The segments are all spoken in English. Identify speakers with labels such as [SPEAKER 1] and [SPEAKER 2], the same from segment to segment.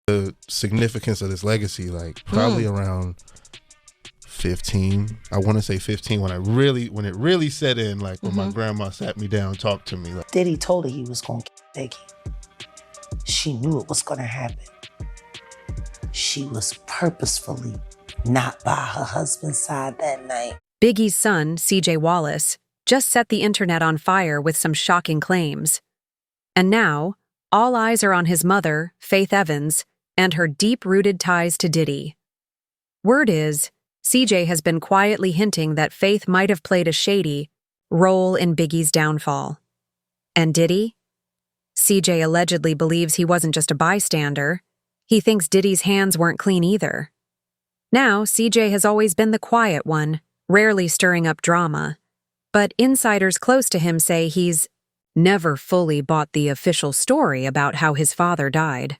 [SPEAKER 1] the significance of this legacy, like probably around 15. I want to say 15 when it really set in, like when my grandma sat me down, talked to me. Like,
[SPEAKER 2] Diddy told her he was going to kill Biggie. She knew it was going to happen. She was purposefully not by her husband's side that night.
[SPEAKER 3] Biggie's son, C.J. Wallace, just set the internet on fire with some shocking claims. And now, all eyes are on his mother, Faith Evans, and her deep-rooted ties to Diddy. Word is, CJ has been quietly hinting that Faith might have played a shady role in Biggie's downfall. And Diddy? CJ allegedly believes he wasn't just a bystander. He thinks Diddy's hands weren't clean either. Now, CJ has always been the quiet one, rarely stirring up drama. But insiders close to him say he's never fully bought the official story about how his father died.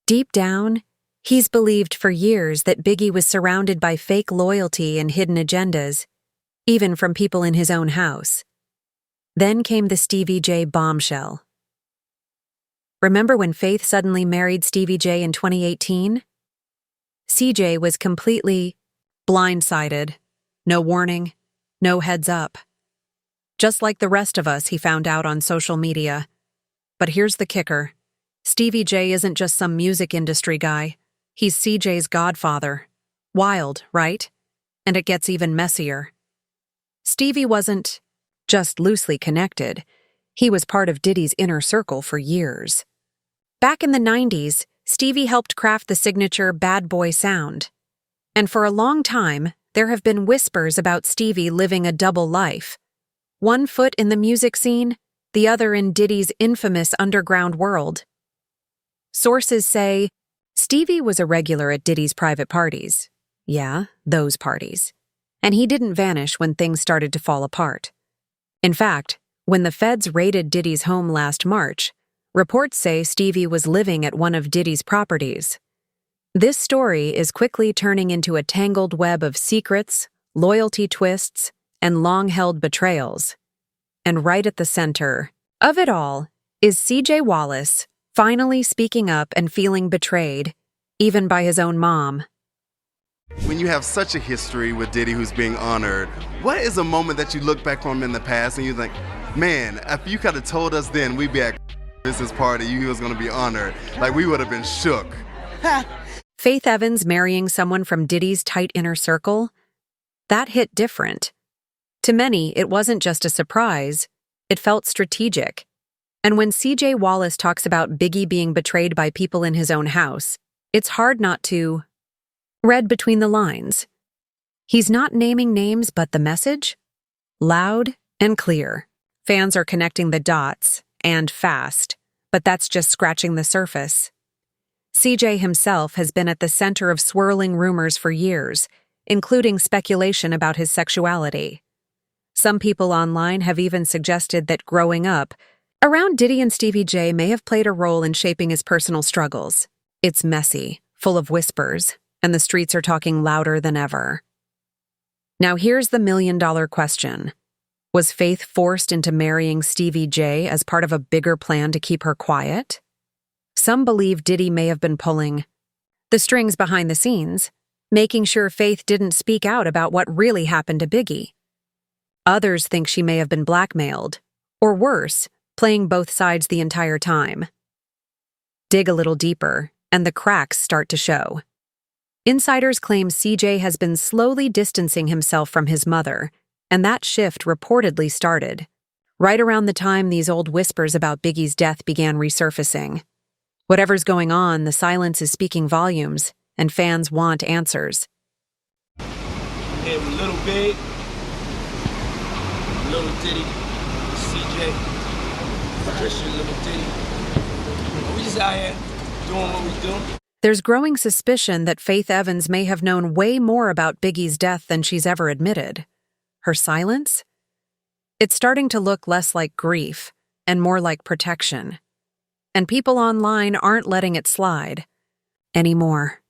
[SPEAKER 3] Deep down, he's believed for years that Biggie was surrounded by fake loyalty and hidden agendas, even from people in his own house. Then came the Stevie J bombshell. Remember when Faith suddenly married Stevie J in 2018? CJ was completely blindsided. No warning, no heads up. Just like the rest of us, he found out on social media. But here's the kicker. Stevie J isn't just some music industry guy. He's CJ's godfather. Wild, right? And it gets even messier. Stevie wasn't just loosely connected. He was part of Diddy's inner circle for years. Back in the 90s, Stevie helped craft the signature bad boy sound. And for a long time, there have been whispers about Stevie living a double life. One foot in the music scene, the other in Diddy's infamous underground world. Sources say Stevie was a regular at Diddy's private parties. Yeah, those parties. And he didn't vanish when things started to fall apart. In fact, when the feds raided Diddy's home last March, reports say Stevie was living at one of Diddy's properties. This story is quickly turning into a tangled web of secrets, loyalty twists, and long-held betrayals. And right at the center of it all is C.J. Wallace, finally speaking up and feeling betrayed, even by his own mom.
[SPEAKER 4] When you have such a history with Diddy who's being honored, what is a moment that you look back on in the past and you think, man, if you could have told us then we'd be at business party, he was going to be honored, like we would have been shook.
[SPEAKER 3] Faith Evans marrying someone from Diddy's tight inner circle? That hit different. To many, it wasn't just a surprise, it felt strategic. And when C.J. Wallace talks about Biggie being betrayed by people in his own house, it's hard not to read between the lines. He's not naming names, but the message? Loud and clear. Fans are connecting the dots, and fast, but that's just scratching the surface. CJ himself has been at the center of swirling rumors for years, including speculation about his sexuality. Some people online have even suggested that growing up around Diddy and Stevie J may have played a role in shaping his personal struggles. It's messy, full of whispers, and the streets are talking louder than ever. Now here's the million-dollar question. Was Faith forced into marrying Stevie J as part of a bigger plan to keep her quiet? Some believe Diddy may have been pulling the strings behind the scenes, making sure Faith didn't speak out about what really happened to Biggie. Others think she may have been blackmailed, or worse, playing both sides the entire time. Dig a little deeper, and the cracks start to show. Insiders claim CJ has been slowly distancing himself from his mother, and that shift reportedly started right around the time these old whispers about Biggie's death began resurfacing. Whatever's going on, the silence is speaking volumes, and fans want answers.
[SPEAKER 5] Hey, Little Big, Little Diddy, CJ, Christian, Little Diddy. We just out here doing what we do.
[SPEAKER 3] There's growing suspicion that Faith Evans may have known way more about Biggie's death than she's ever admitted. Her silence? It's starting to look less like grief and more like protection. And people online aren't letting it slide anymore.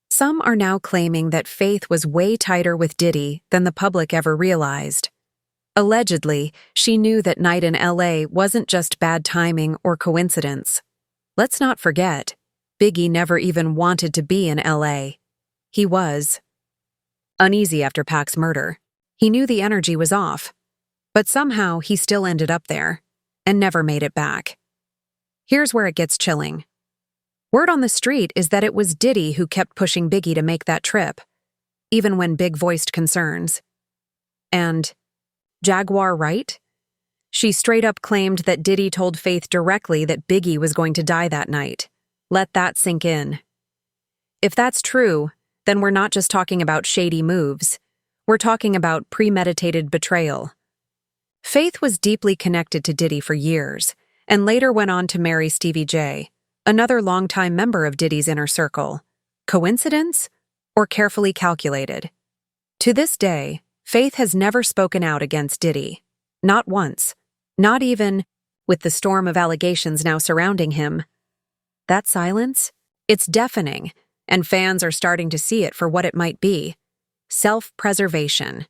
[SPEAKER 3] Some are now claiming that Faith was way tighter with Diddy than the public ever realized. Allegedly, she knew that night in LA wasn't just bad timing or coincidence. Let's not forget, Biggie never even wanted to be in LA. He was uneasy after Pac's murder. He knew the energy was off, but somehow he still ended up there and never made it back. Here's where it gets chilling. Word on the street is that it was Diddy who kept pushing Biggie to make that trip, even when Big voiced concerns. And Jaguar Wright? She straight up claimed that Diddy told Faith directly that Biggie was going to die that night. Let that sink in. If that's true, then we're not just talking about shady moves. We're talking about premeditated betrayal. Faith was deeply connected to Diddy for years, and later went on to marry Stevie J, another longtime member of Diddy's inner circle. Coincidence? Or carefully calculated? To this day, Faith has never spoken out against Diddy. Not once. Not even with the storm of allegations now surrounding him. That silence? It's deafening, and fans are starting to see it for what it might be. Self-preservation.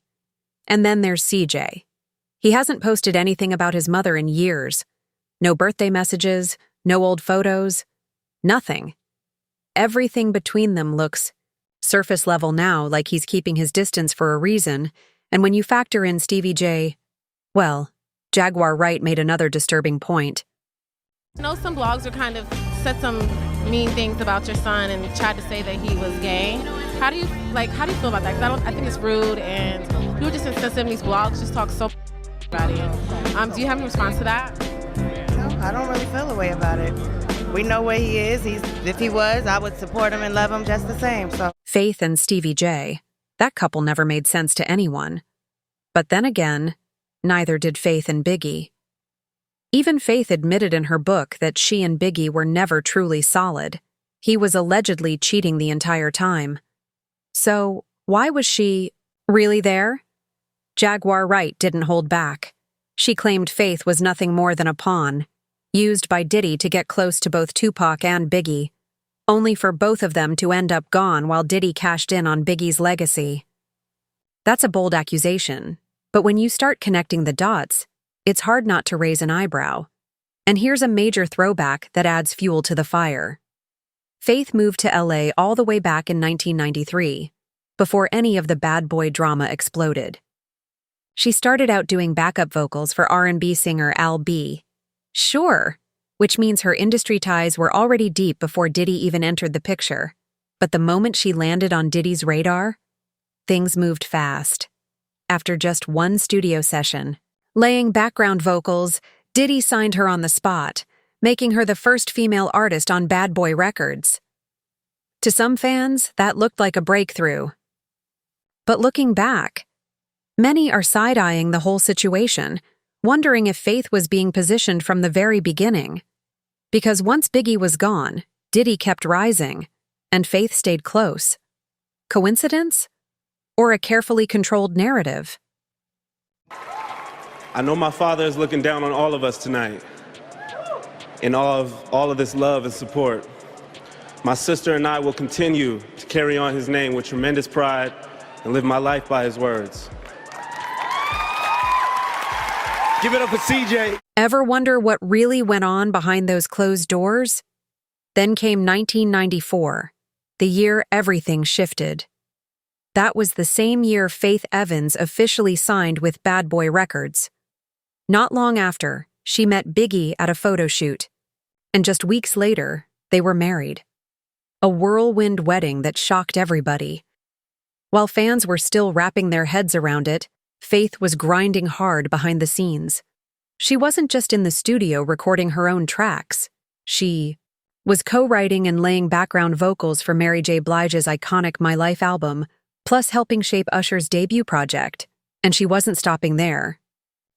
[SPEAKER 3] And then there's CJ. He hasn't posted anything about his mother in years. No birthday messages, no old photos, nothing. Everything between them looks surface level now, like he's keeping his distance for a reason, and when you factor in Stevie J, well, Jaguar Wright made another disturbing point.
[SPEAKER 6] I know some blogs are kind of said some mean things about your son and tried to say that he was gay. How do you feel about that? 'Cause I think it's rude, and people just insensitive in these blogs just talk so about it. Do you have any response to that?
[SPEAKER 7] No, I don't really feel a way about it. We know where he is. If he was, I would support him and love him just the same. So
[SPEAKER 3] Faith and Stevie J, that couple never made sense to anyone. But then again, neither did Faith and Biggie. Even Faith admitted in her book that she and Biggie were never truly solid. He was allegedly cheating the entire time. So, why was she really there? Jaguar Wright didn't hold back. She claimed Faith was nothing more than a pawn, used by Diddy to get close to both Tupac and Biggie, only for both of them to end up gone while Diddy cashed in on Biggie's legacy. That's a bold accusation, but when you start connecting the dots, it's hard not to raise an eyebrow. And here's a major throwback that adds fuel to the fire. Faith moved to LA all the way back in 1993, before any of the bad boy drama exploded. She started out doing backup vocals for R&B singer Al B. Sure, which means her industry ties were already deep before Diddy even entered the picture. But the moment she landed on Diddy's radar, things moved fast. After just one studio session, laying background vocals, Diddy signed her on the spot, making her the first female artist on Bad Boy Records. To some fans, that looked like a breakthrough. But looking back, many are side-eyeing the whole situation, wondering if Faith was being positioned from the very beginning. Because once Biggie was gone, Diddy kept rising, and Faith stayed close. Coincidence? Or a carefully controlled narrative?
[SPEAKER 8] I know my Father is looking down on all of us tonight, in all of this love and support. My sister and I will continue to carry on his name with tremendous pride and live my life by his words. Give it up for CJ.
[SPEAKER 3] Ever wonder what really went on behind those closed doors? Then came 1994, the year everything shifted. That was the same year Faith Evans officially signed with Bad Boy Records. Not long after, she met Biggie at a photo shoot, and just weeks later, they were married. A whirlwind wedding that shocked everybody. While fans were still wrapping their heads around it, Faith was grinding hard behind the scenes. She wasn't just in the studio recording her own tracks. She was co-writing and laying background vocals for Mary J. Blige's iconic My Life album, plus helping shape Usher's debut project. And she wasn't stopping there.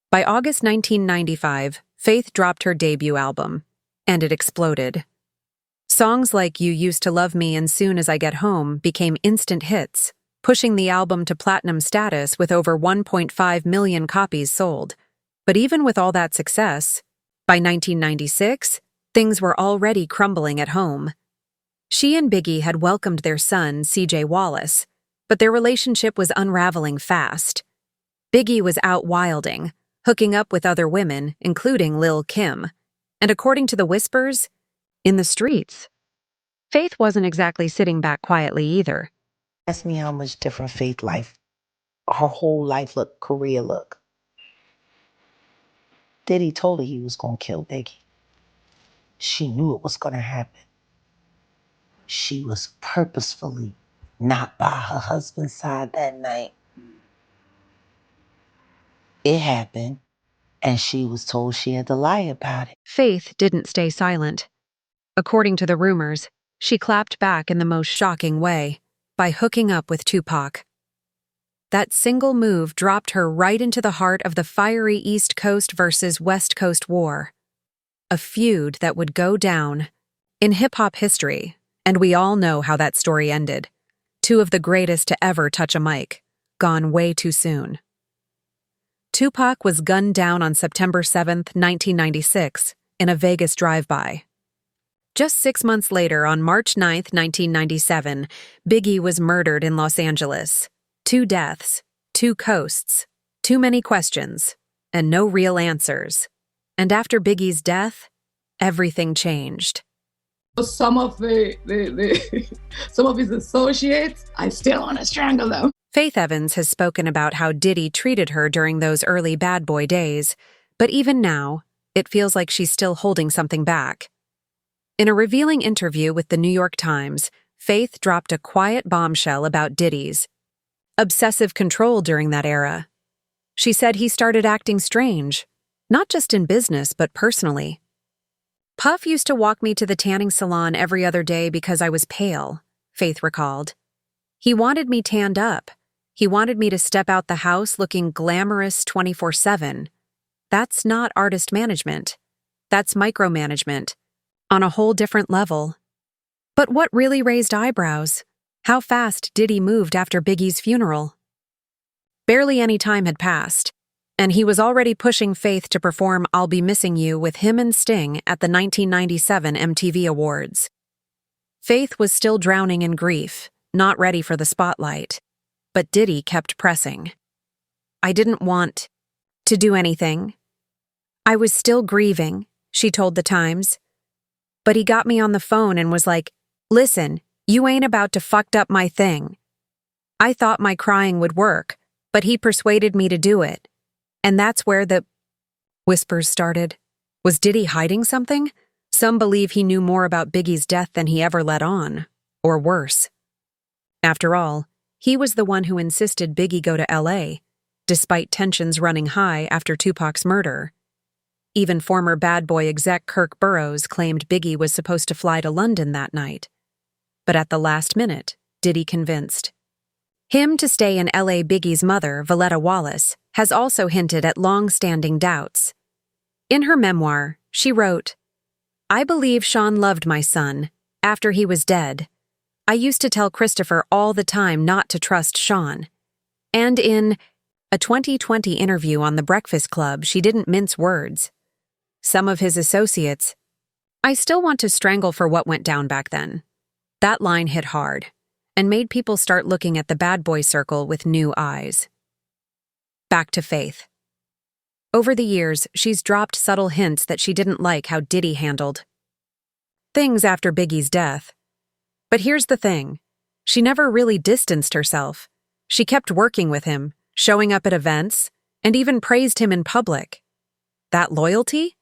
[SPEAKER 3] By August 1995, Faith dropped her debut album, and it exploded. Songs like You Used to Love Me and Soon as I Get Home became instant hits, pushing the album to platinum status with over 1.5 million copies sold. But even with all that success, by 1996, things were already crumbling at home. She and Biggie had welcomed their son, CJ Wallace, but their relationship was unraveling fast. Biggie was out wilding, hooking up with other women, including Lil' Kim. And according to the whispers, in the streets. Faith wasn't exactly sitting back quietly either.
[SPEAKER 2] Ask me how much different Faith life, her whole life look, career look. Diddy told her he was gonna kill Biggie. She knew it was gonna happen. She was purposefully not by her husband's side that night. It happened, and she was told she had to lie about it.
[SPEAKER 3] Faith didn't stay silent. According to the rumors, she clapped back in the most shocking way by hooking up with Tupac. That single move dropped her right into the heart of the fiery East Coast versus West Coast war. A feud that would go down in hip-hop history, and we all know how that story ended. Two of the greatest to ever touch a mic, gone way too soon. Tupac was gunned down on September 7, 1996, in a Vegas drive-by. Just 6 months later, on March 9, 1997, Biggie was murdered in Los Angeles. 2 deaths, 2 coasts, too many questions, and no real answers. And after Biggie's death, everything changed.
[SPEAKER 9] Some of some of his associates, I still want to strangle them.
[SPEAKER 3] Faith Evans has spoken about how Diddy treated her during those early bad boy days, but even now, it feels like she's still holding something back. In a revealing interview with the New York Times, Faith dropped a quiet bombshell about Diddy's obsessive control during that era. She said he started acting strange, not just in business, but personally. Puff used to walk me to the tanning salon every other day because I was pale, Faith recalled. He wanted me tanned up. He wanted me to step out the house looking glamorous 24/7. That's not artist management. That's micromanagement, on a whole different level. But what really raised eyebrows? How fast Diddy moved after Biggie's funeral. Barely any time had passed, and he was already pushing Faith to perform I'll Be Missing You with him and Sting at the 1997 MTV Awards. Faith was still drowning in grief, not ready for the spotlight, but Diddy kept pressing. I didn't want to do anything. I was still grieving, she told the Times. But he got me on the phone and was like, listen, you ain't about to fucked up my thing. I thought my crying would work, but he persuaded me to do it. And that's where the whispers started. Was Diddy hiding something? Some believe he knew more about Biggie's death than he ever let on, or worse. After all, he was the one who insisted Biggie go to L.A., despite tensions running high after Tupac's murder. Even former Bad Boy exec Kirk Burroughs claimed Biggie was supposed to fly to London that night. But at the last minute, Diddy convinced him to stay in L.A. Biggie's mother, Valletta Wallace, has also hinted at long-standing doubts. In her memoir, she wrote, I believe Sean loved my son after he was dead. I used to tell Christopher all the time not to trust Sean. And in a 2020 interview on The Breakfast Club, she didn't mince words. Some of his associates, I still want to strangle for what went down back then. That line hit hard and made people start looking at the bad boy circle with new eyes. Back to Faith. Over the years, she's dropped subtle hints that she didn't like how Diddy handled things after Biggie's death. But here's the thing. She never really distanced herself. She kept working with him, showing up at events, and even praised him in public. That loyalty?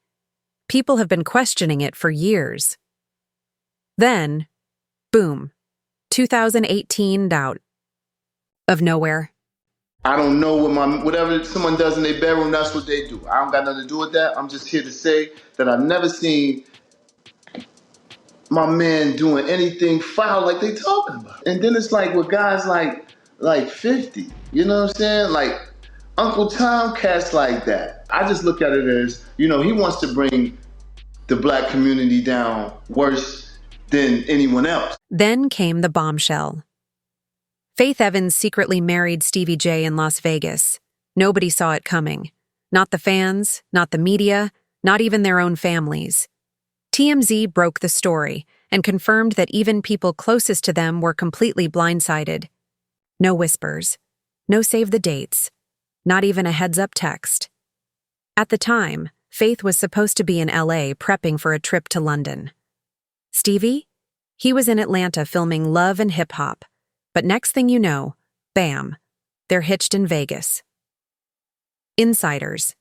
[SPEAKER 3] People have been questioning it for years. Then, boom, 2018 out of nowhere.
[SPEAKER 10] I don't know whatever someone does in their bedroom, that's what they do. I don't got nothing to do with that. I'm just here to say that I've never seen my man doing anything foul like they talking about. And then it's like with guys like 50, you know what I'm saying? Like Uncle Tom, cats like that. I just look at it as, he wants to bring the black community down worse than anyone else.
[SPEAKER 3] Then came the bombshell. Faith Evans secretly married Stevie J in Las Vegas. Nobody saw it coming. Not the fans, not the media, not even their own families. TMZ broke the story and confirmed that even people closest to them were completely blindsided. No whispers, no save the dates, not even a heads-up text. At the time, Faith was supposed to be in LA prepping for a trip to London. Stevie? He was in Atlanta filming Love and Hip Hop, but next thing you know, bam, they're hitched in Vegas. Insiders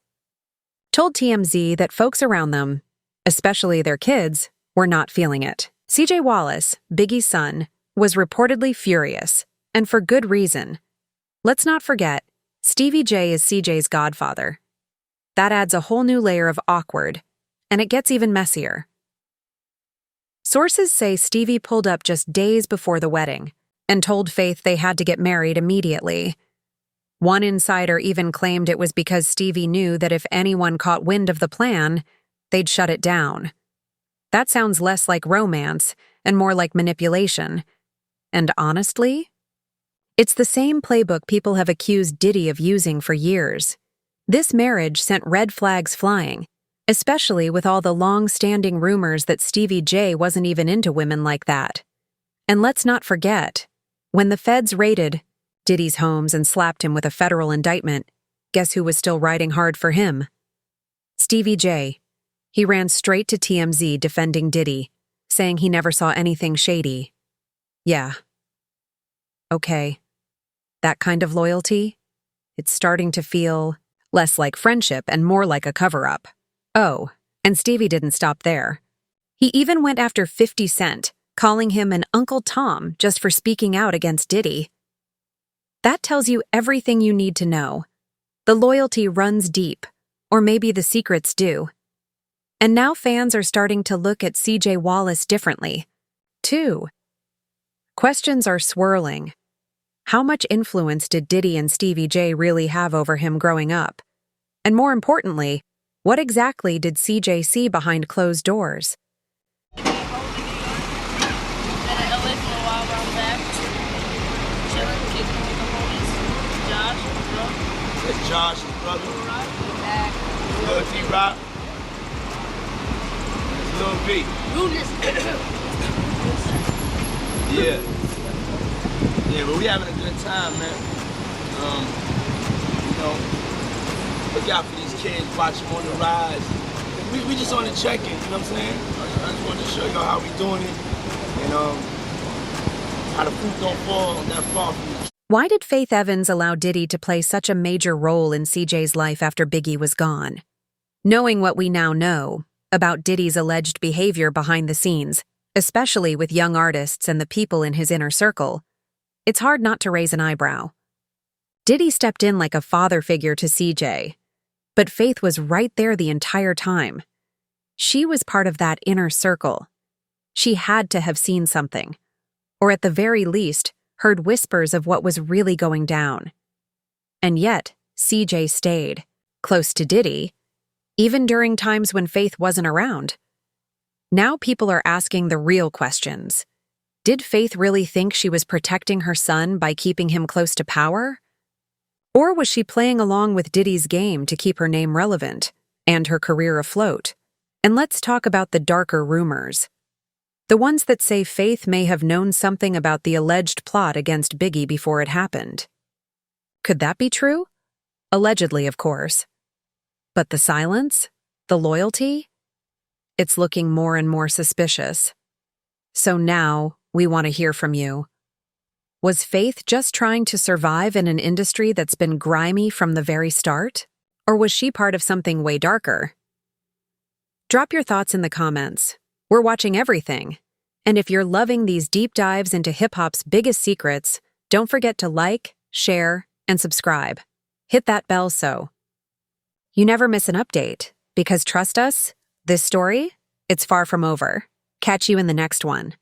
[SPEAKER 3] told TMZ that folks around them, especially their kids, were not feeling it. CJ Wallace, Biggie's son, was reportedly furious, and for good reason. Let's not forget, Stevie J is CJ's godfather. That adds a whole new layer of awkward, and it gets even messier. Sources say Stevie pulled up just days before the wedding and told Faith they had to get married immediately. One insider even claimed it was because Stevie knew that if anyone caught wind of the plan, they'd shut it down. That sounds less like romance and more like manipulation. And honestly, it's the same playbook people have accused Diddy of using for years. This marriage sent red flags flying, especially with all the long-standing rumors that Stevie J wasn't even into women like that. And let's not forget, when the feds raided Diddy's homes and slapped him with a federal indictment, guess who was still riding hard for him? Stevie J. He ran straight to TMZ defending Diddy, saying he never saw anything shady. Yeah. Okay. That kind of loyalty? It's starting to feel less like friendship and more like a cover-up. Oh, and Stevie didn't stop there. He even went after 50 Cent, calling him an Uncle Tom just for speaking out against Diddy. That tells you everything you need to know. The loyalty runs deep, or maybe the secrets do. And now fans are starting to look at CJ Wallace differently, too. Questions are swirling. How much influence did Diddy and Stevie J really have over him growing up? And more importantly, what exactly did CJ see behind closed doors?
[SPEAKER 5] Josh, his brother, Lil D-Rock, Lil B. Yeah, but we having a good time, man. Look out for these kids, watch them on the rise. We just on the check-in, you know what I'm saying? I just wanted to show y'all how we doing it, and how the fruit don't fall that far from you.
[SPEAKER 3] Why did Faith Evans allow Diddy to play such a major role in CJ's life after Biggie was gone? Knowing what we now know about Diddy's alleged behavior behind the scenes, especially with young artists and the people in his inner circle, it's hard not to raise an eyebrow. Diddy stepped in like a father figure to CJ, but Faith was right there the entire time. She was part of that inner circle. She had to have seen something, or at the very least, heard whispers of what was really going down. And yet, CJ stayed, close to Diddy, even during times when Faith wasn't around. Now people are asking the real questions. Did Faith really think she was protecting her son by keeping him close to power? Or was she playing along with Diddy's game to keep her name relevant and her career afloat? And let's talk about the darker rumors. The ones that say Faith may have known something about the alleged plot against Biggie before it happened. Could that be true? Allegedly, of course. But the silence? The loyalty? It's looking more and more suspicious. So now, we want to hear from you. Was Faith just trying to survive in an industry that's been grimy from the very start? Or was she part of something way darker? Drop your thoughts in the comments. We're watching everything. And if you're loving these deep dives into hip-hop's biggest secrets, don't forget to like, share, and subscribe. Hit that bell so you never miss an update. Because trust us, this story, it's far from over. Catch you in the next one.